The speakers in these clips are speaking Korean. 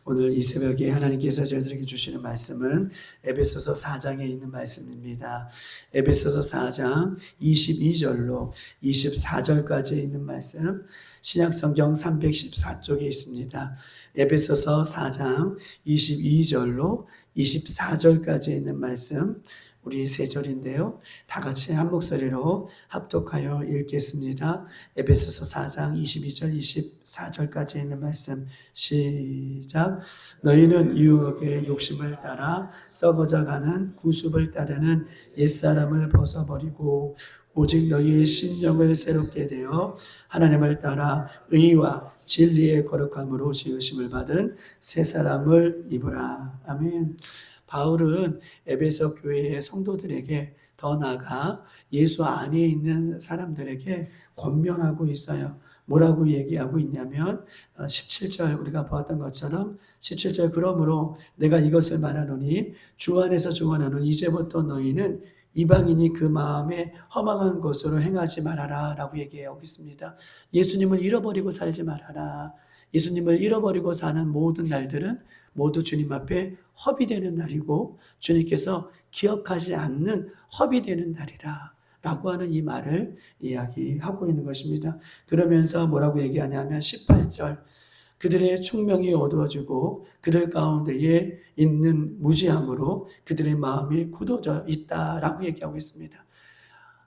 오늘 이 새벽에 하나님께서 저희들에게 주시는 말씀은 에베소서 4장에 있는 말씀입니다. 에베소서 4장 22절로 24절까지 있는 말씀, 신약성경 314쪽에 있습니다. 에베소서 4장 22절로 24절까지 있는 말씀, 우리 세 절인데요. 다 같이 한 목소리로 합독하여 읽겠습니다. 에베소서 4장 22절 24절까지 있는 말씀 시작. 너희는 유혹의 욕심을 따라 썩어져가는 구습을 따르는 옛사람을 벗어버리고 오직 너희의 심령을 새롭게 되어 하나님을 따라 의와 진리의 거룩함으로 지으심을 받은 새 사람을 입으라. 아멘. 바울은 에베소 교회의 성도들에게 더 나아가 예수 안에 있는 사람들에게 권면하고 있어요. 뭐라고 얘기하고 있냐면 17절 우리가 보았던 것처럼 17절 그러므로 내가 이것을 말하노니 주 안에서 중언하노니 이제부터 너희는 이방인이 그 마음에 허망한 것으로 행하지 말아라 라고 얘기하고 있습니다. 예수님을 잃어버리고 살지 말아라. 예수님을 잃어버리고 사는 모든 날들은 모두 주님 앞에 허비되는 날이고 주님께서 기억하지 않는 허비되는 날이라 라고 하는 이 말을 이야기하고 있는 것입니다. 그러면서 뭐라고 얘기하냐면 18절 그들의 총명이 어두워지고 그들 가운데에 있는 무지함으로 그들의 마음이 굳어져 있다라고 얘기하고 있습니다.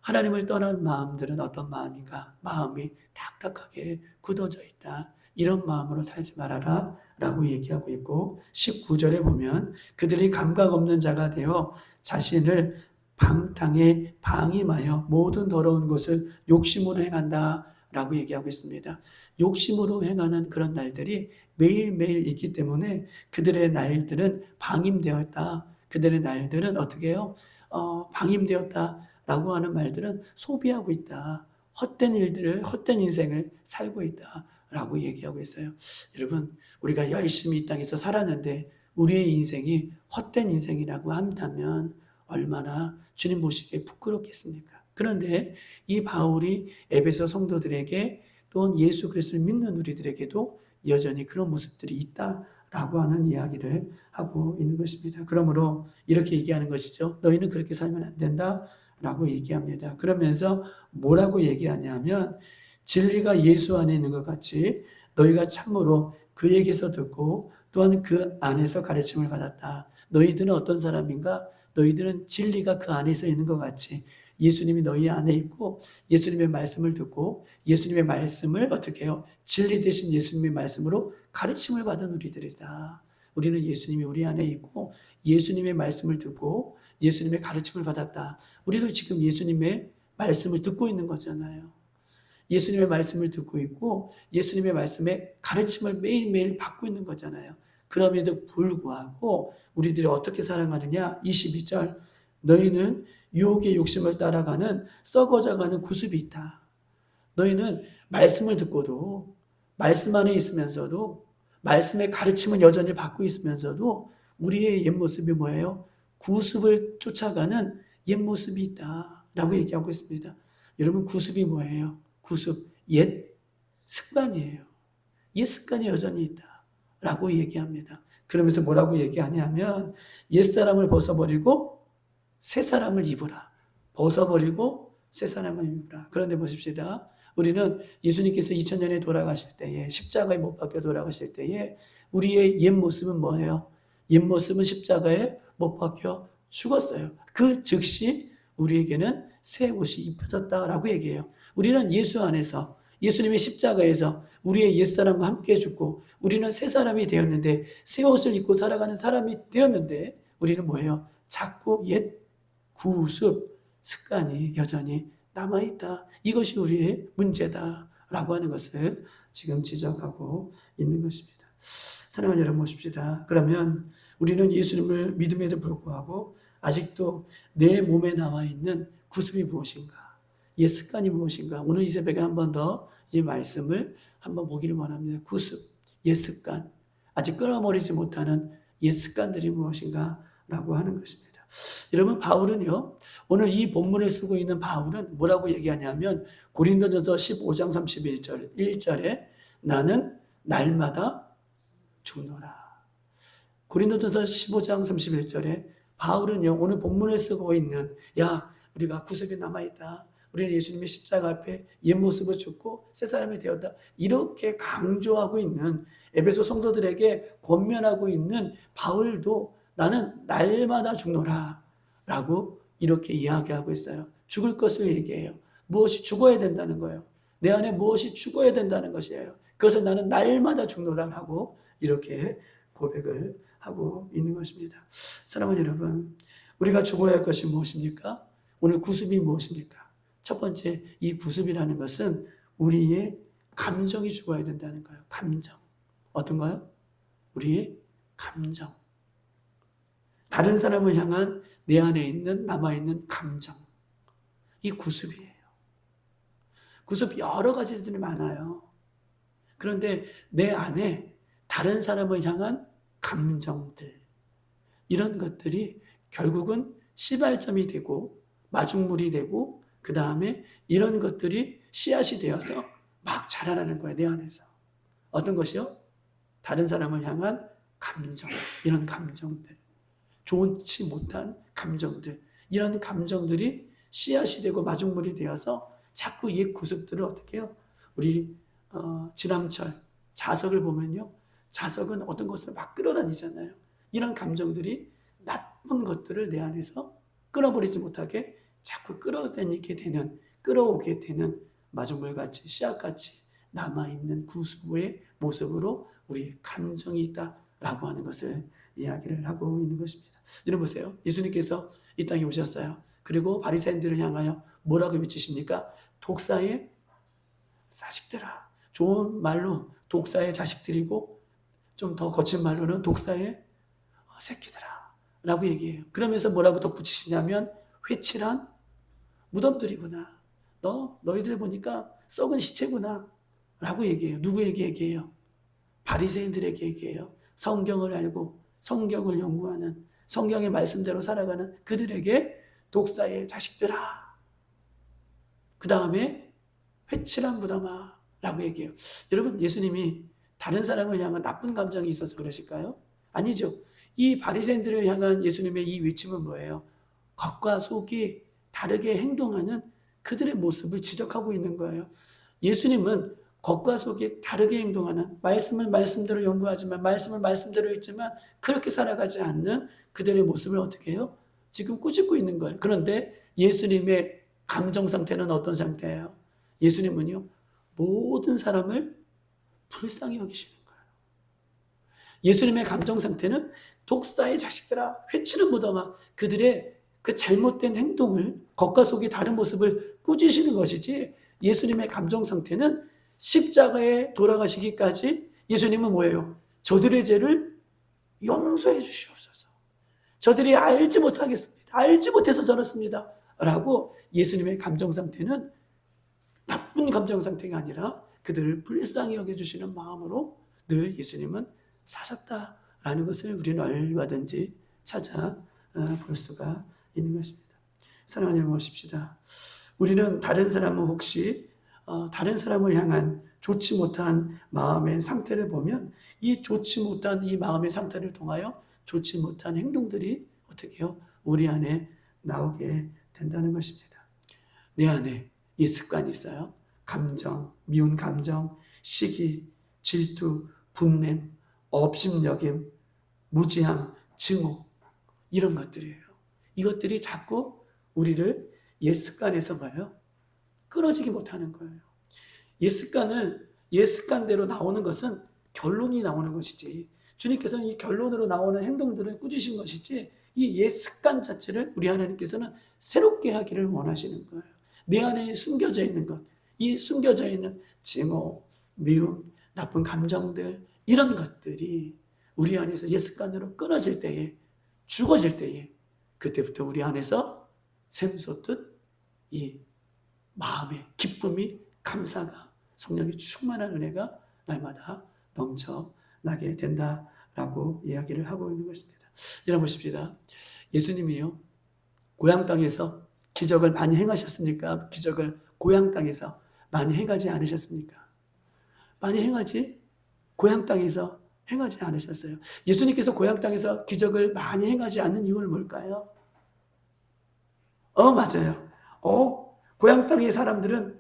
하나님을 떠난 마음들은 어떤 마음인가? 마음이 탁탁하게 굳어져 있다. 이런 마음으로 살지 말아라 라고 얘기하고 있고 19절에 보면 그들이 감각 없는 자가 되어 자신을 방탕에 방임하여 모든 더러운 것을 욕심으로 행한다 라고 얘기하고 있습니다. 욕심으로 행하는 그런 날들이 매일매일 있기 때문에 그들의 날들은 방임되었다. 그들의 날들은 어떻게 해요? 방임되었다 라고 하는 말들은 소비하고 있다. 헛된 일들을, 헛된 인생을 살고 있다 라고 얘기하고 있어요. 여러분, 우리가 열심히 이 땅에서 살았는데 우리의 인생이 헛된 인생이라고 한다면 얼마나 주님 보시기에 부끄럽겠습니까? 그런데 이 바울이 에베소 성도들에게 또는 예수 그리스도를 믿는 우리들에게도 여전히 그런 모습들이 있다라고 하는 이야기를 하고 있는 것입니다. 그러므로 이렇게 얘기하는 것이죠. 너희는 그렇게 살면 안 된다라고 얘기합니다. 그러면서 뭐라고 얘기하냐면 진리가 예수 안에 있는 것 같이 너희가 참으로 그에게서 듣고 또한 그 안에서 가르침을 받았다. 너희들은 어떤 사람인가? 너희들은 진리가 그 안에서 있는 것 같이 예수님이 너희 안에 있고 예수님의 말씀을 듣고 예수님의 말씀을 어떻게 해요? 진리 되신 예수님의 말씀으로 가르침을 받은 우리들이다. 우리는 예수님이 우리 안에 있고 예수님의 말씀을 듣고 예수님의 가르침을 받았다. 우리도 지금 예수님의 말씀을 듣고 있는 거잖아요. 예수님의 말씀을 듣고 있고 예수님의 말씀에 가르침을 매일매일 받고 있는 거잖아요. 그럼에도 불구하고 우리들이 어떻게 살아가느냐? 22절 너희는 유혹의 욕심을 따라가는 썩어져가는 구습이 있다. 너희는 말씀을 듣고도 말씀 안에 있으면서도 말씀의 가르침을 여전히 받고 있으면서도 우리의 옛모습이 뭐예요? 구습을 쫓아가는 옛모습이 있다라고 얘기하고 있습니다. 여러분 구습이 뭐예요? 구습, 옛 습관이에요. 옛 습관이 여전히 있다라고 얘기합니다. 그러면서 뭐라고 얘기하냐면 옛사람을 벗어버리고 새 사람을 입으라. 벗어버리고 새 사람을 입으라. 그런데 보십시다. 우리는 예수님께서 2000년에 돌아가실 때에 십자가에 못 박혀 돌아가실 때에 우리의 옛 모습은 뭐예요? 옛 모습은 십자가에 못 박혀 죽었어요. 그 즉시 우리에게는 새 옷이 입혀졌다라고 얘기해요. 우리는 예수 안에서 예수님의 십자가에서 우리의 옛사람과 함께 죽고 우리는 새 사람이 되었는데 새 옷을 입고 살아가는 사람이 되었는데 우리는 뭐예요? 자꾸 옛 구습, 습관이 여전히 남아있다. 이것이 우리의 문제다라고 하는 것을 지금 지적하고 있는 것입니다. 사랑하는 여러분 보십시다. 그러면 우리는 예수님을 믿음에도 불구하고 아직도 내 몸에 남아있는 구습이 무엇인가? 옛 습관이 무엇인가? 오늘 이 새벽에 한 번 더 이 말씀을 한번 보기를 원합니다. 구습, 옛 습관, 아직 끊어버리지 못하는 옛 습관들이 무엇인가? 라고 하는 것입니다. 여러분 바울은요. 오늘 이 본문을 쓰고 있는 바울은 뭐라고 얘기하냐면 고린도전서 15장 31절 1절에 나는 날마다 죽노라. 고린도전서 15장 31절에 바울은요, 오늘 본문을 쓰고 있는, 야, 우리가 구습이 남아있다. 우리는 예수님의 십자가 앞에 옛모습을 죽고 새 사람이 되었다. 이렇게 강조하고 있는, 에베소 성도들에게 권면하고 있는 바울도 나는 날마다 죽노라 라고 이렇게 이야기하고 있어요. 죽을 것을 얘기해요. 무엇이 죽어야 된다는 거예요. 내 안에 무엇이 죽어야 된다는 것이에요. 그것을 나는 날마다 죽노라 하고 이렇게 고백을 하고 있는 것입니다. 사랑하는 여러분, 우리가 죽어야 할 것이 무엇입니까? 오늘 구습이 무엇입니까? 첫 번째, 이 구습이라는 것은 우리의 감정이 죽어야 된다는 거예요. 감정. 어떤 거요? 우리의 감정. 다른 사람을 향한 내 안에 있는, 남아있는 감정. 이 구습이에요. 구습 여러 가지들이 많아요. 그런데 내 안에 다른 사람을 향한 감정들, 이런 것들이 결국은 시발점이 되고 마중물이 되고 그 다음에 이런 것들이 씨앗이 되어서 막 자라나는 거예요. 내 안에서. 어떤 것이요? 다른 사람을 향한 감정, 이런 감정들, 좋지 못한 감정들, 이런 감정들이 씨앗이 되고 마중물이 되어서 자꾸 이 구습들을 어떻게 해요? 우리 지람철, 자석을 보면요, 자석은 어떤 것을 막 끌어다니잖아요. 이런 감정들이 나쁜 것들을 내 안에서 끌어버리지 못하게 자꾸 끌어다니게 되는, 끌어오게 되는 마중물같이 씨앗같이 남아있는 구수의 모습으로 우리의 감정이 있다라고 하는 것을 이야기를 하고 있는 것입니다. 여러분 보세요. 예수님께서 이 땅에 오셨어요. 그리고 바리새인들을 향하여 뭐라고 외치십니까? 독사의 자식들아. 좋은 말로 독사의 자식들이고 좀 더 거친 말로는 독사의 새끼들아 라고 얘기해요. 그러면서 뭐라고 덧붙이시냐면 회칠한 무덤들이구나. 너희들 보니까 썩은 시체구나 라고 얘기해요. 누구에게 얘기해요? 바리새인들에게 얘기해요. 성경을 알고 성경을 연구하는, 성경의 말씀대로 살아가는 그들에게 독사의 자식들아. 그 다음에 회칠한 무덤아 라고 얘기해요. 여러분, 예수님이 다른 사람을 향한 나쁜 감정이 있어서 그러실까요? 아니죠. 이 바리새인들을 향한 예수님의 이 외침은 뭐예요? 겉과 속이 다르게 행동하는 그들의 모습을 지적하고 있는 거예요. 예수님은 겉과 속이 다르게 행동하는, 말씀을 말씀대로 연구하지만, 말씀을 말씀대로 읽지만 그렇게 살아가지 않는 그들의 모습을 어떻게 해요? 지금 꾸짖고 있는 거예요. 그런데 예수님의 감정 상태는 어떤 상태예요? 예수님은요, 모든 사람을 불쌍히 여기시는 거예요. 예수님의 감정 상태는 독사의 자식들아, 회치는 무덤아, 그들의 그 잘못된 행동을, 겉과 속이 다른 모습을 꾸짖으시는 것이지, 예수님의 감정 상태는 십자가에 돌아가시기까지 예수님은 뭐예요? 저들의 죄를 용서해 주시옵소서. 저들이 알지 못하겠습니다. 알지 못해서 저렇습니다. 라고 예수님의 감정 상태는 나쁜 감정 상태가 아니라 그들을 불쌍히 여겨주시는 마음으로 늘 예수님은 사셨다라는 것을 우리는 얼마든지 찾아볼 수가 있는 것입니다. 사랑하는 여러분, 보십시다. 우리는 다른 사람은 혹시 다른 사람을 향한 좋지 못한 마음의 상태를 보면 이 좋지 못한 이 마음의 상태를 통하여 좋지 못한 행동들이 어떻게 해요? 우리 안에 나오게 된다는 것입니다. 내 안에 이 습관이 있어요. 감정, 미운 감정, 시기, 질투, 분냄, 업심여김, 무지함, 증오, 이런 것들이에요. 이것들이 자꾸 우리를 옛 습관에서 뭐예요? 끊어지지 못하는 거예요. 옛 습관대로 나오는 것은 결론이 나오는 것이지, 주님께서는 이 결론으로 나오는 행동들을 꾸짖으신 것이지, 이 옛 습관 자체를 우리 하나님께서는 새롭게 하기를 원하시는 거예요. 내 안에 숨겨져 있는 것, 이 숨겨져 있는 증오, 미움, 나쁜 감정들, 이런 것들이 우리 안에서 옛 습관으로 끊어질 때에, 죽어질 때에, 그때부터 우리 안에서 샘솟듯 이 마음의 기쁨이, 감사가, 성령의 충만한 은혜가 날마다 넘쳐나게 된다라고 이야기를 하고 있는 것입니다. 여러분 보십시다. 예수님이요, 고향 땅에서 기적을 많이 행하셨습니까? 기적을 고향 땅에서 많이 행하지 않으셨습니까? 많이 행하지? 고향 땅에서 행하지 않으셨어요. 예수님께서 고향 땅에서 기적을 많이 행하지 않는 이유는 뭘까요? 맞아요. 고향 땅의 사람들은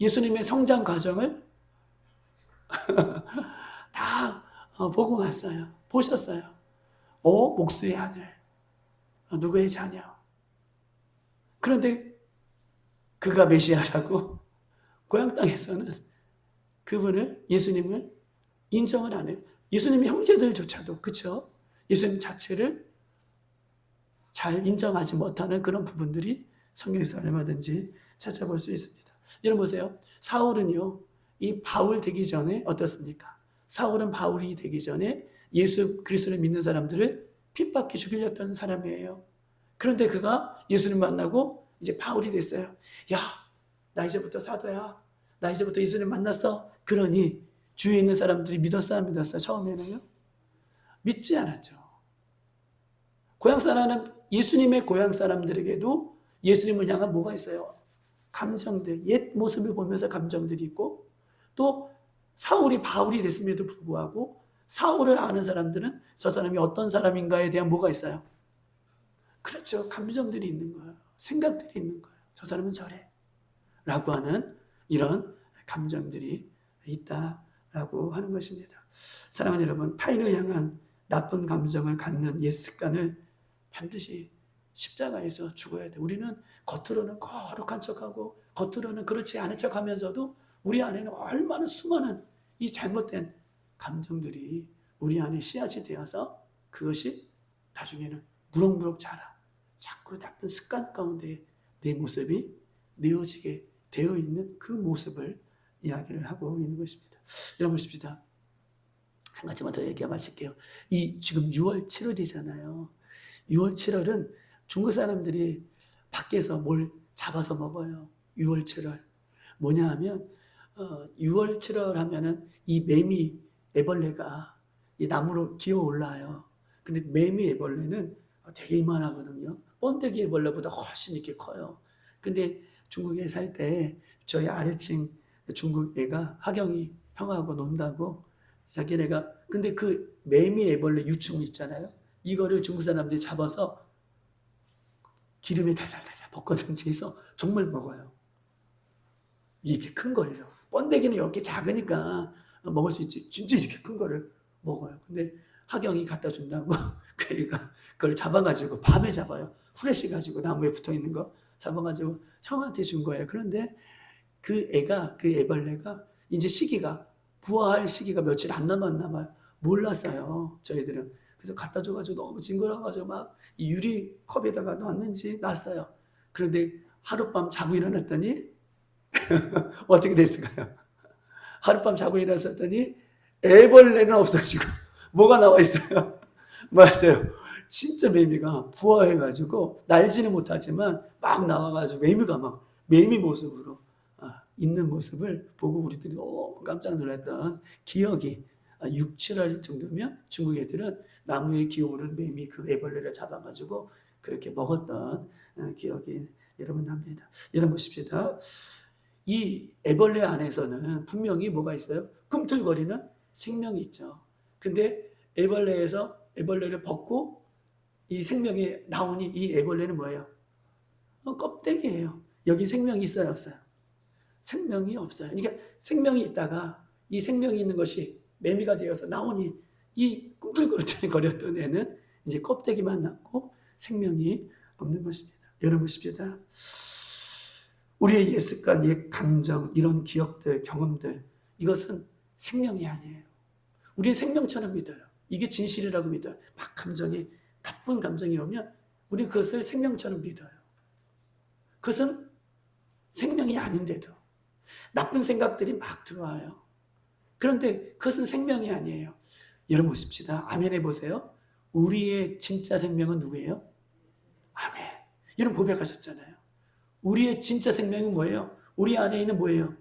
예수님의 성장 과정을 다 보고 왔어요. 보셨어요. 목수의 아들, 누구의 자녀. 그런데 그가 메시아라고 고향 땅에서는 그분을, 예수님을 인정을 안 해요. 예수님의 형제들조차도, 그쵸? 예수님 자체를 잘 인정하지 못하는 그런 부분들이 성경에서 얼마든지 찾아볼 수 있습니다. 여러분 보세요. 사울은요, 이 바울 되기 전에 어떻습니까? 사울은 바울이 되기 전에 예수 그리스도를 믿는 사람들을 핍박해 죽이려던 사람이에요. 그런데 그가 예수님 만나고 이제 바울이 됐어요. 야, 나 이제부터 사도야. 나 이제부터 예수님 만났어. 그러니 주위에 있는 사람들이 믿었어, 안 믿었어? 처음에는요? 믿지 않았죠. 고향 사람은, 예수님의 고향 사람들에게도 예수님을 향한 뭐가 있어요? 감정들, 옛 모습을 보면서 감정들이 있고, 또 사울이 바울이 됐음에도 불구하고 사울을 아는 사람들은 저 사람이 어떤 사람인가에 대한 뭐가 있어요? 그렇죠. 감정들이 있는 거예요. 생각들이 있는 거예요. 저 사람은 저래 라고 하는 이런 감정들이 있다라고 하는 것입니다. 사랑하는 여러분, 타인을 향한 나쁜 감정을 갖는 옛 습관을 반드시 십자가에서 죽어야 돼. 우리는 겉으로는 거룩한 척하고 겉으로는 그렇지 않은 척하면서도 우리 안에는 얼마나 수많은 이 잘못된 감정들이 우리 안에 씨앗이 되어서 그것이 나중에는 무럭무럭 자라. 자꾸 나쁜 습관 가운데 내 모습이 내어지게 되어 있는 그 모습을 이야기를 하고 있는 것입니다. 여러분 보십시다. 한 가지만 더 얘기하고 마칠게요. 지금 6월 7월이잖아요. 6월 7월은 중국 사람들이 밖에서 뭘 잡아서 먹어요. 6월 7월. 뭐냐 하면 6월 7월 하면은 이 매미 애벌레가 이 나무로 기어 올라요. 근데 매미 애벌레는 되게 이만하거든요. 번데기 애벌레보다 훨씬 이렇게 커요. 근데 중국에 살 때 저희 아래층 중국 애가 하경이 형하고 논다고 자기네가, 근데 그 매미 애벌레 유충 있잖아요. 이거를 중국 사람들이 잡아서 기름에 달달달 볶아든지 해서 정말 먹어요. 이렇게 큰 걸요. 번데기는 이렇게 작으니까 먹을 수 있지. 진짜 이렇게 큰 거를 먹어요. 근데 하경이 갖다 준다고 그 애가 그걸 잡아가지고 밤에 잡아요. 후레쉬 가지고 나무에 붙어 있는 거 잡아가지고 형한테 준 거예요. 그런데 그 애가, 그 애벌레가 이제 시기가, 부화할 시기가 며칠 안 남았나 봐요. 몰랐어요, 저희들은. 그래서 갖다 줘가지고 너무 징그러워가지고 막 이 유리 컵에다가 놨는지 놨어요. 그런데 하룻밤 자고 일어났더니 어떻게 됐을까요? 하룻밤 자고 일어났더니 애벌레는 없어지고 뭐가 나와 있어요? 맞아요. 진짜 매미가 부화해가지고 날지는 못하지만 막 나와가지고 매미가 막 매미 모습으로 있는 모습을 보고 우리들이 너무 깜짝 놀랐던 기억이, 6, 7월 정도면 중국 애들은 나무에 기어오른 매미 그 애벌레를 잡아가지고 그렇게 먹었던 기억이 여러분 납니다. 여러분 보십시다. 이 애벌레 안에서는 분명히 뭐가 있어요? 꿈틀거리는 생명이 있죠. 근데 애벌레를 벗고 이 생명이 나오니 이 애벌레는 뭐예요? 껍데기예요. 여기 생명이 있어요, 없어요? 생명이 없어요. 그러니까 생명이 있다가 이 생명이 있는 것이 매미가 되어서 나오니 이 꿈틀거렸던 애는 이제 껍데기만 남고 생명이 없는 것입니다. 여러분 보십시다. 우리의 옛 습관, 옛 감정, 이런 기억들, 경험들, 이것은 생명이 아니에요. 우리는 생명처럼 믿어요. 이게 진실이라고 믿어요. 막 감정이, 나쁜 감정이 오면 우리는 그것을 생명처럼 믿어요. 그것은 생명이 아닌데도 나쁜 생각들이 막 들어와요. 그런데 그것은 생명이 아니에요. 여러분 보십시다. 아멘 해보세요. 우리의 진짜 생명은 누구예요? 아멘. 여러분 고백하셨잖아요. 우리의 진짜 생명은 뭐예요? 우리 안에 있는 뭐예요?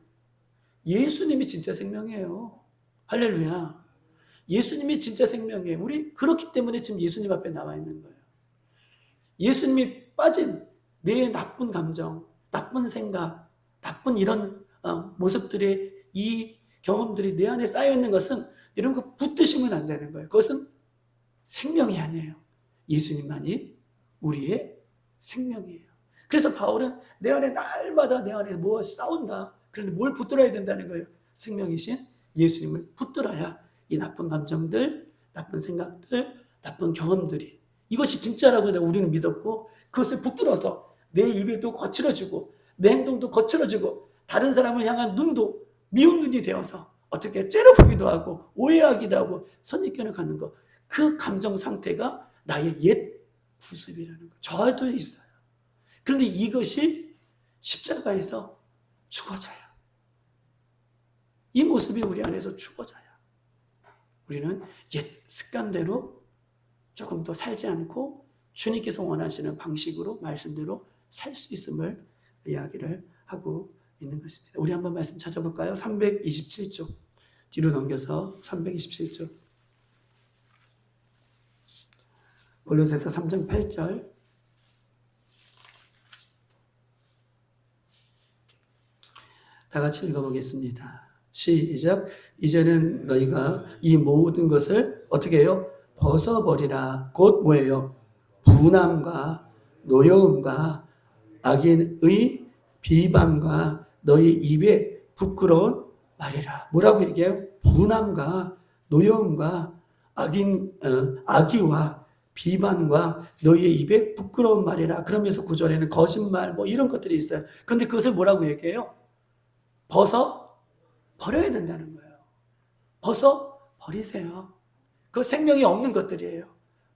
예수님이 진짜 생명이에요. 할렐루야. 예수님이 진짜 생명이에요. 우리 그렇기 때문에 지금 예수님 앞에 나와 있는 거예요. 예수님이 빠진 내 나쁜 감정, 나쁜 생각, 나쁜 이런 모습들의 이 경험들이 내 안에 쌓여 있는 것은 이런 거 붙드시면 안 되는 거예요. 그것은 생명이 아니에요. 예수님만이 우리의 생명이에요. 그래서 바울은 내 안에 날마다 내 안에 뭐가 싸운다. 그런데 뭘 붙들어야 된다는 거예요. 생명이신 예수님을 붙들어야 이 나쁜 감정들, 나쁜 생각들, 나쁜 경험들이 이것이 진짜라고 우리는 믿었고 그것을 붙들어서 내 입에도 거칠어지고 내 행동도 거칠어지고 다른 사람을 향한 눈도 미운 눈이 되어서 어떻게 째려보기도 하고 오해하기도 하고 선입견을 갖는 것. 그 감정 상태가 나의 옛 모습이라는 거. 저도 있어요. 그런데 이것이 십자가에서 죽어져요. 이 모습이 우리 안에서 죽어져요. 우리는 옛 습관대로 조금 더 살지 않고 주님께서 원하시는 방식으로 말씀대로 살 수 있음을 이야기를 하고 있는 것입니다. 우리 한번 말씀 찾아볼까요? 327쪽 뒤로 넘겨서 327쪽 골로새서 3장 8절 다 같이 읽어보겠습니다. 시작. 이제는 너희가 이 모든 것을 어떻게 해요? 벗어버리라. 곧 뭐예요? 분함과 노여움과 악인의 비방과 너희 입에 부끄러운 말이라. 뭐라고 얘기해요? 분함과 노여움과 악의와 비방과 너희의 입에 부끄러운 말이라. 그러면서 9절에는 거짓말 뭐 이런 것들이 있어요. 그런데 그것을 뭐라고 얘기해요? 벗어 버려야 된다는 거예요. 벗어 버리세요. 그 생명이 없는 것들이에요.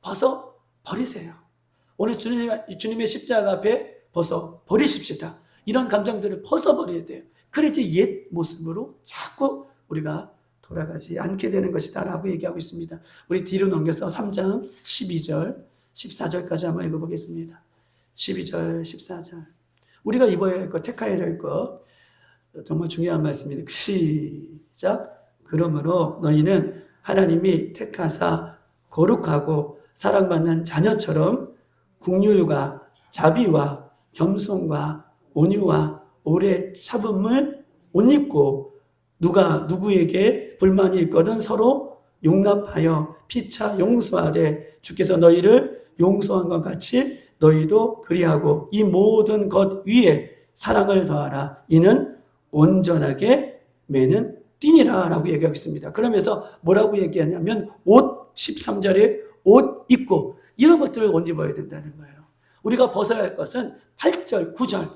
벗어 버리세요. 오늘 주님의 십자가 앞에 벗어 버리십시다. 이런 감정들을 벗어 버려야 돼요. 그래야지 옛 모습으로 자꾸 우리가 돌아가지 않게 되는 것이다 라고 얘기하고 있습니다. 우리 뒤로 넘겨서 3장 12절 14절까지 한번 읽어보겠습니다. 12절 14절 우리가 입어야 할 것, 택하여야 할 것 정말 중요한 말씀입니다. 시작. 그러므로 너희는 하나님이 택하사 거룩하고 사랑받는 자녀처럼 긍휼과 자비와 겸손과 온유와 오래 참음을 옷 입고 누가 누구에게 불만이 있거든 서로 용납하여 피차 용서하되 주께서 너희를 용서한 것 같이 너희도 그리하고 이 모든 것 위에 사랑을 더하라. 이는 온전하게 매는 띠니라 라고 얘기하고 있습니다. 그러면서 뭐라고 얘기하냐면 옷 13절에 옷 입고 이런 것들을 옷 입어야 된다는 거예요. 우리가 벗어야 할 것은 8절, 9절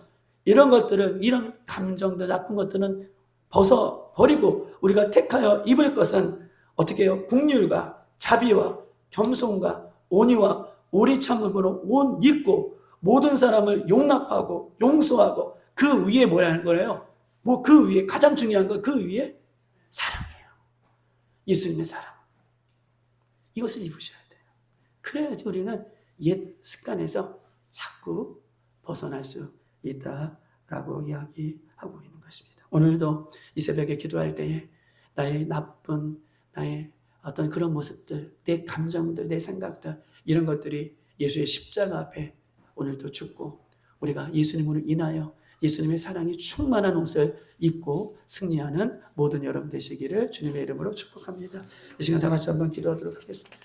이런 것들은 이런 감정들 나쁜 것들은 벗어버리고 우리가 택하여 입을 것은 어떻게 해요? 긍휼과 자비와 겸손과 온유와 오래 참음으로 옷 입고 모든 사람을 용납하고 용서하고 그 위에 뭐라는 거예요? 뭐 그 위에 가장 중요한 건 그 위에 사랑이에요. 예수님의 사랑. 이것을 입으셔야 돼요. 그래야지 우리는 옛 습관에서 자꾸 벗어날 수 있다라고 이야기하고 있는 것입니다. 오늘도 이 새벽에 기도할 때에 나의 나쁜 나의 어떤 그런 모습들, 내 감정들, 내 생각들 이런 것들이 예수의 십자가 앞에 오늘도 죽고 우리가 예수님으로 인하여 예수님의 사랑이 충만한 옷을 입고 승리하는 모든 여러분 되시기를 주님의 이름으로 축복합니다. 이 시간 다 같이 한번 기도하도록 하겠습니다.